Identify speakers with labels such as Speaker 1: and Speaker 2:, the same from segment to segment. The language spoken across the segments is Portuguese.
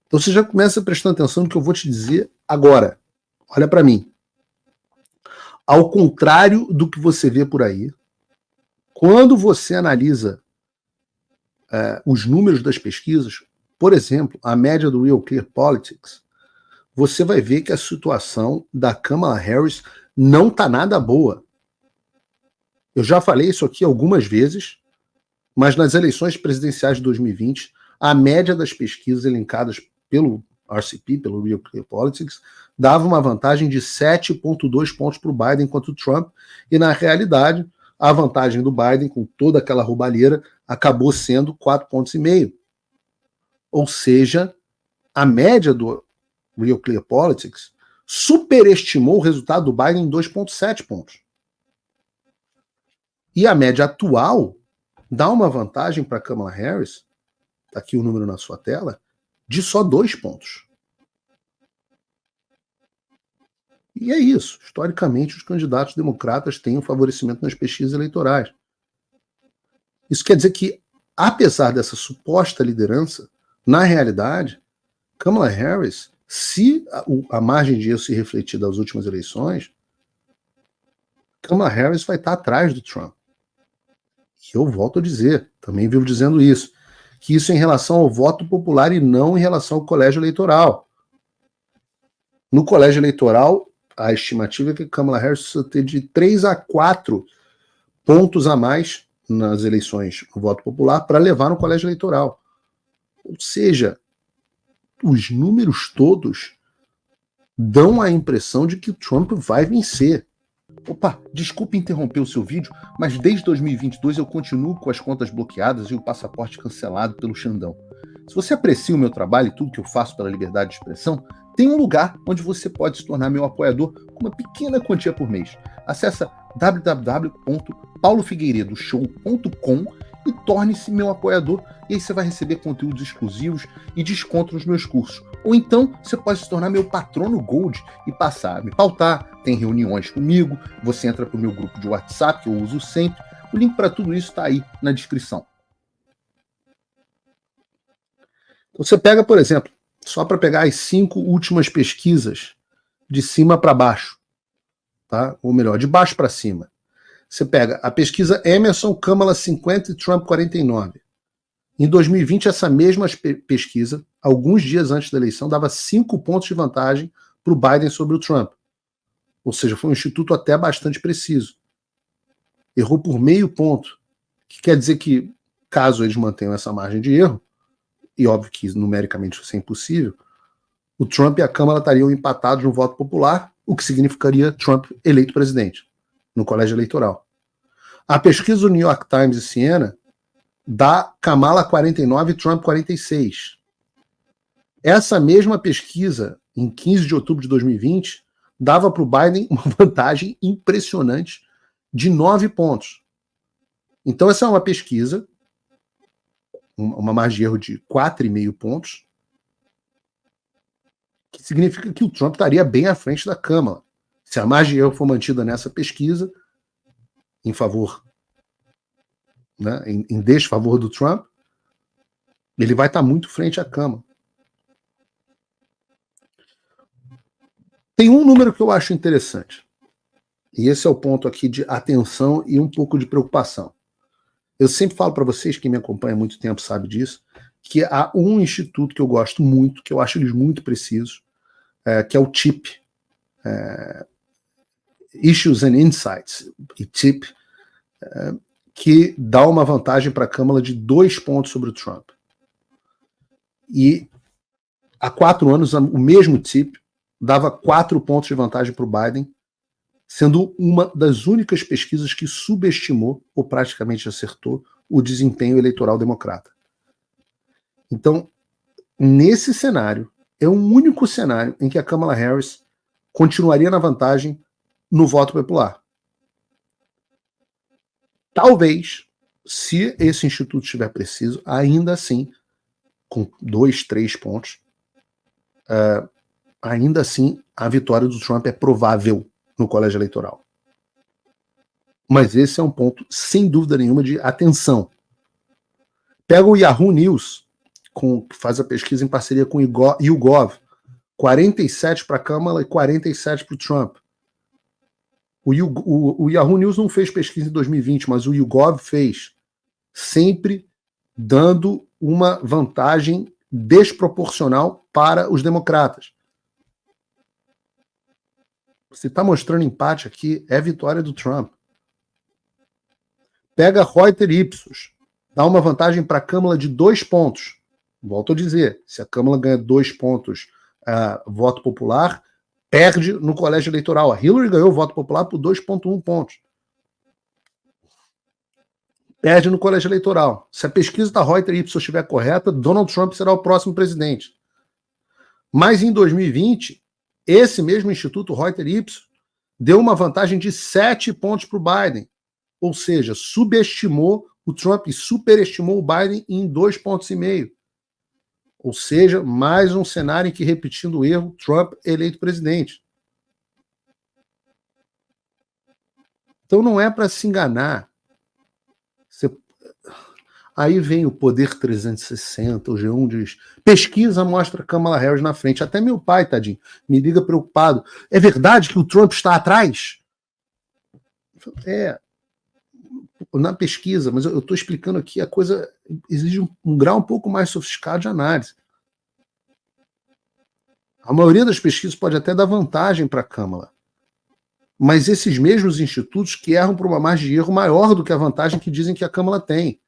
Speaker 1: Então você já começa prestando atenção no que eu vou te dizer agora. Olha para mim. Ao contrário do que você vê por aí, quando você analisa os números das pesquisas, por exemplo, a média do Real Clear Politics, você vai ver que a situação da Kamala Harris não está nada boa. Eu já falei isso aqui algumas vezes, mas nas eleições presidenciais de 2020, a média das pesquisas elencadas pelo RCP, pelo Real Clear Politics, dava uma vantagem de 7,2 pontos para o Biden contra o Trump, e na realidade, a vantagem do Biden, com toda aquela roubalheira, acabou sendo 4,5 pontos. Ou seja, a média do Real Clear Politics superestimou o resultado do Biden em 2,7 pontos. E a média atual dá uma vantagem para Kamala Harris, tá aqui o número na sua tela, de só 2 pontos. E é isso. Historicamente, os candidatos democratas têm um favorecimento nas pesquisas eleitorais. Isso quer dizer que, apesar dessa suposta liderança, na realidade, Kamala Harris, se a margem de erro se refletir das últimas eleições, Kamala Harris vai estar atrás do Trump. E eu volto a dizer, também vivo dizendo isso, que isso é em relação ao voto popular e não em relação ao colégio eleitoral. No colégio eleitoral, a estimativa é que Kamala Harris precisa ter de 3 a 4 pontos a mais nas eleições no voto popular para levar no colégio eleitoral. Ou seja, os números todos dão a impressão de que o Trump vai vencer. Opa, desculpe interromper o seu vídeo, mas desde 2022 eu continuo com as contas bloqueadas e o passaporte cancelado pelo Xandão. Se você aprecia o meu trabalho e tudo que eu faço pela liberdade de expressão, tem um lugar onde você pode se tornar meu apoiador com uma pequena quantia por mês. Acesse www.paulofigueiredoshow.com e torne-se meu apoiador, e aí você vai receber conteúdos exclusivos e desconto nos meus cursos. Ou então você pode se tornar meu patrono Gold e passar a me pautar, tem reuniões comigo, você entra para o meu grupo de WhatsApp, que eu uso sempre. O link para tudo isso está aí na descrição. Você pega, por exemplo, só para pegar as 5 últimas pesquisas de cima para baixo, tá? Ou melhor, de baixo para cima. Você pega a pesquisa Emerson, Kamala 50 e Trump 49. Em 2020, essa mesma pesquisa, alguns dias antes da eleição, dava 5 pontos de vantagem para o Biden sobre o Trump. Ou seja, foi um instituto até bastante preciso. Errou por meio ponto, que quer dizer que, caso eles mantenham essa margem de erro, e óbvio que numericamente isso é impossível, o Trump e a Câmara estariam empatados no voto popular, o que significaria Trump eleito presidente no colégio eleitoral. A pesquisa do New York Times esse ano dá Kamala 49 e Trump 46. Essa mesma pesquisa, em 15 de outubro de 2020, dava para o Biden uma vantagem impressionante de 9 pontos. Então essa é uma pesquisa, uma margem de erro de 4,5 pontos, que significa que o Trump estaria bem à frente da Câmara. Se a margem de erro for mantida nessa pesquisa, em favor, né, em desfavor do Trump, ele vai estar muito frente à Câmara. Tem um número que eu acho interessante, e esse é o ponto aqui de atenção e um pouco de preocupação. Eu sempre falo para vocês, quem me acompanha há muito tempo sabe disso, que há um instituto que eu gosto muito, que eu acho eles muito precisos, que é o TIP, Issues and Insights, e TIP, que dá uma vantagem para a Câmara de 2 pontos sobre o Trump. E há 4 anos, o mesmo TIP dava 4 pontos de vantagem para o Biden, sendo uma das únicas pesquisas que subestimou, ou praticamente acertou, o desempenho eleitoral democrata. Então, nesse cenário, é o único cenário em que a Kamala Harris continuaria na vantagem no voto popular. Talvez, se esse instituto estiver preciso, ainda assim, com 2, 3 pontos, ainda assim a vitória do Trump é provável no colégio eleitoral. Mas esse é um ponto, sem dúvida nenhuma, de atenção. Pega o Yahoo News, faz a pesquisa em parceria com o YouGov, 47 para a Kamala e 47 para o Trump. O Yahoo News não fez pesquisa em 2020, mas o YouGov fez, sempre dando uma vantagem desproporcional para os democratas. Você está mostrando empate aqui, é vitória do Trump. Pega Reuters Ipsos, dá uma vantagem para a Kamala de 2 pontos. Volto a dizer, se a Kamala ganha 2 pontos voto popular, perde no colégio eleitoral. A Hillary ganhou o voto popular por 2,1 pontos. Perde no colégio eleitoral. Se a pesquisa da Reuters Ipsos estiver correta, Donald Trump será o próximo presidente. Mas em 2020, esse mesmo instituto, Reuters Ipsos, deu uma vantagem de 7 pontos para o Biden. Ou seja, subestimou o Trump e superestimou o Biden em 2,5 pontos. Ou seja, mais um cenário em que, repetindo o erro, Trump eleito presidente. Então não é para se enganar. Aí vem o Poder 360, o G1 diz, pesquisa mostra Kamala Harris na frente. Até meu pai, tadinho, me liga preocupado. É verdade que o Trump está atrás? Na pesquisa, mas eu estou explicando aqui, a coisa exige um grau um pouco mais sofisticado de análise. A maioria das pesquisas pode até dar vantagem para a Kamala, mas esses mesmos institutos que erram por uma margem de erro maior do que a vantagem que dizem que a Kamala tem.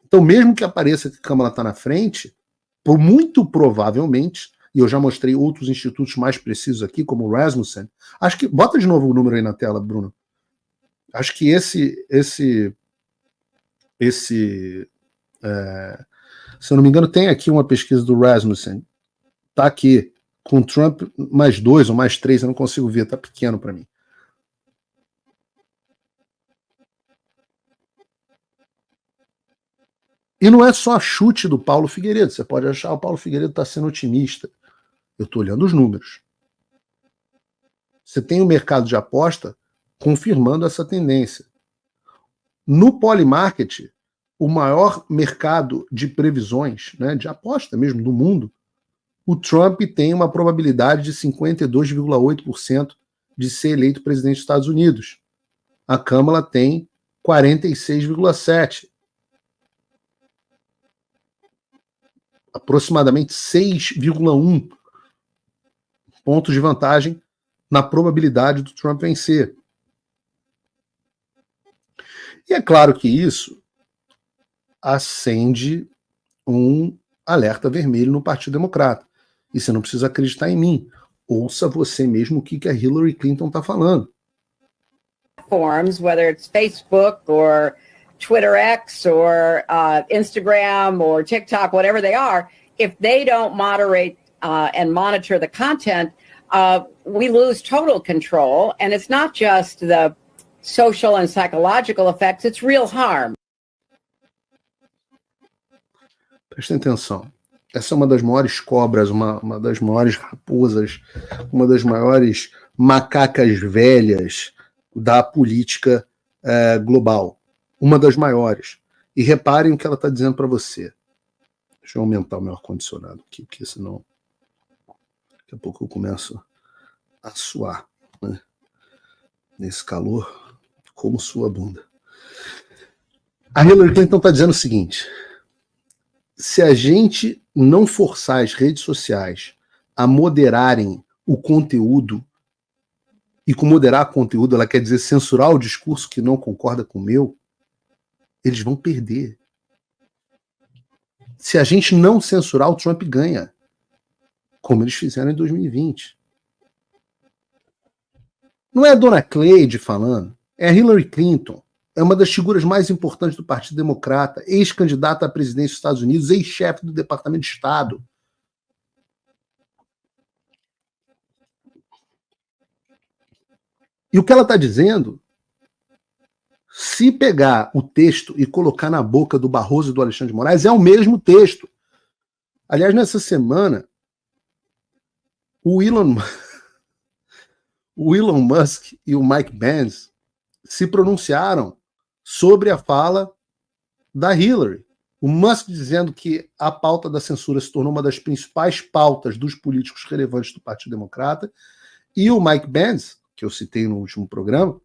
Speaker 1: Então, mesmo que apareça que a Kamala está na frente, por muito provavelmente, e eu já mostrei outros institutos mais precisos aqui, como o Rasmussen, acho que, bota de novo o número aí na tela, Bruno. Acho que se eu não me engano, tem aqui uma pesquisa do Rasmussen, tá aqui, com Trump mais 2 ou mais 3, eu não consigo ver, tá pequeno para mim. E não é só chute do Paulo Figueiredo, você pode achar que o Paulo Figueiredo está sendo otimista. Eu estou olhando os números. Você tem o mercado de aposta confirmando essa tendência. No Polymarket, o maior mercado de previsões, né, de aposta mesmo do mundo, o Trump tem uma probabilidade de 52,8% de ser eleito presidente dos Estados Unidos. A Kamala tem 46,7%. Aproximadamente 6,1 pontos de vantagem na probabilidade do Trump vencer. E é claro que isso acende um alerta vermelho no Partido Democrata. E você não precisa acreditar em mim. Ouça você mesmo o que a Hillary Clinton está falando.
Speaker 2: Forms, whether it's Facebook or Twitter X or Instagram or TikTok, whatever they are, if they don't moderate and monitor the content, we lose total control. And it's not just the social and psychological effects, it's real harm.
Speaker 1: Prestem atenção. Essa é uma das maiores cobras, uma das maiores raposas, uma das maiores macacas velhas da política global. Uma das maiores. E reparem o que ela está dizendo para você. Deixa eu aumentar o meu ar-condicionado aqui, porque senão daqui a pouco eu começo a suar, né? Nesse calor, como sua bunda. A Hillary Clinton está dizendo o seguinte: se a gente não forçar as redes sociais a moderarem o conteúdo, e com moderar conteúdo ela quer dizer censurar o discurso que não concorda com o meu, eles vão perder. Se a gente não censurar, o Trump ganha, como eles fizeram em 2020. Não é a dona Cleide falando, é a Hillary Clinton. É uma das figuras mais importantes do Partido Democrata, ex-candidata à presidência dos Estados Unidos, ex-chefe do Departamento de Estado. E o que ela está dizendo, se pegar o texto e colocar na boca do Barroso e do Alexandre de Moraes, é o mesmo texto. Aliás, nessa semana, o Elon Musk e o Mike Pence se pronunciaram sobre a fala da Hillary. O Musk dizendo que a pauta da censura se tornou uma das principais pautas dos políticos relevantes do Partido Democrata, e o Mike Pence, que eu citei no último programa,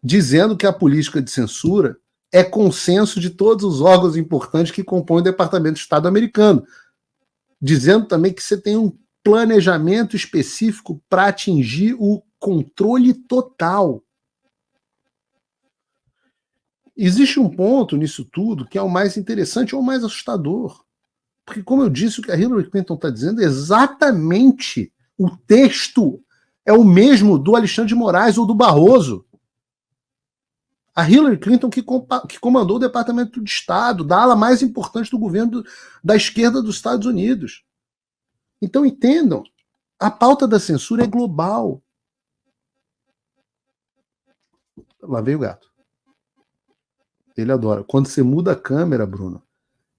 Speaker 1: dizendo que a política de censura é consenso de todos os órgãos importantes que compõem o Departamento de Estado americano, dizendo também que você tem um planejamento específico para atingir o controle total. Existe um ponto nisso tudo que é o mais interessante ou o mais assustador. Porque, como eu disse, o que a Hillary Clinton está dizendo é exatamente o texto é o mesmo do Alexandre de Moraes ou do Barroso. A Hillary Clinton que comandou o Departamento de Estado, da ala mais importante do governo da esquerda dos Estados Unidos. Então, entendam, a pauta da censura é global. Lá veio o gato. Ele adora. Quando você muda a câmera, Bruno,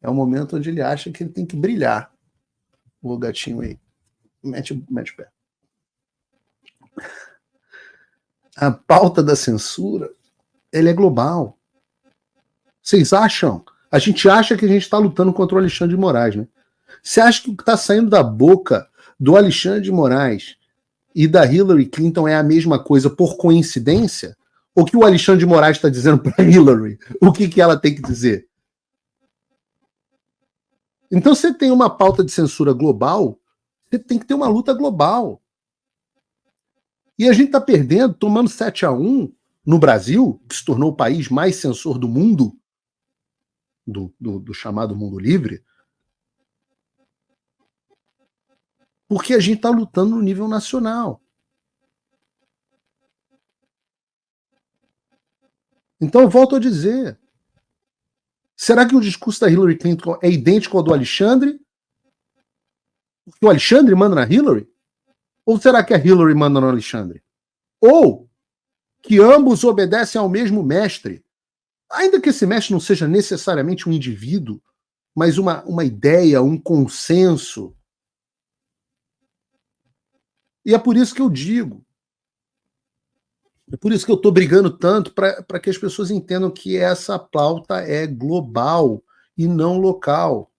Speaker 1: é o momento onde ele acha que ele tem que brilhar. O gatinho aí. Mete o pé. A pauta da censura, ela é global. Vocês acham? A gente acha que a gente está lutando contra o Alexandre de Moraes, né? Você acha que o que está saindo da boca do Alexandre de Moraes e da Hillary Clinton é a mesma coisa por coincidência? Ou que o Alexandre de Moraes está dizendo para Hillary o que ela tem que dizer? Então, você tem uma pauta de censura global, você tem que ter uma luta global. E a gente está perdendo, tomando 7-1 no Brasil, que se tornou o país mais censor do mundo, do chamado mundo livre, porque a gente está lutando no nível nacional. Então, eu volto a dizer, será que o discurso da Hillary Clinton é idêntico ao do Alexandre? Porque o Alexandre manda na Hillary? Ou será que a Hillary manda no Alexandre? Ou que ambos obedecem ao mesmo mestre, ainda que esse mestre não seja necessariamente um indivíduo, mas uma ideia, um consenso. E é por isso que eu digo, é por isso que eu estou brigando tanto para que as pessoas entendam que essa pauta é global e não local.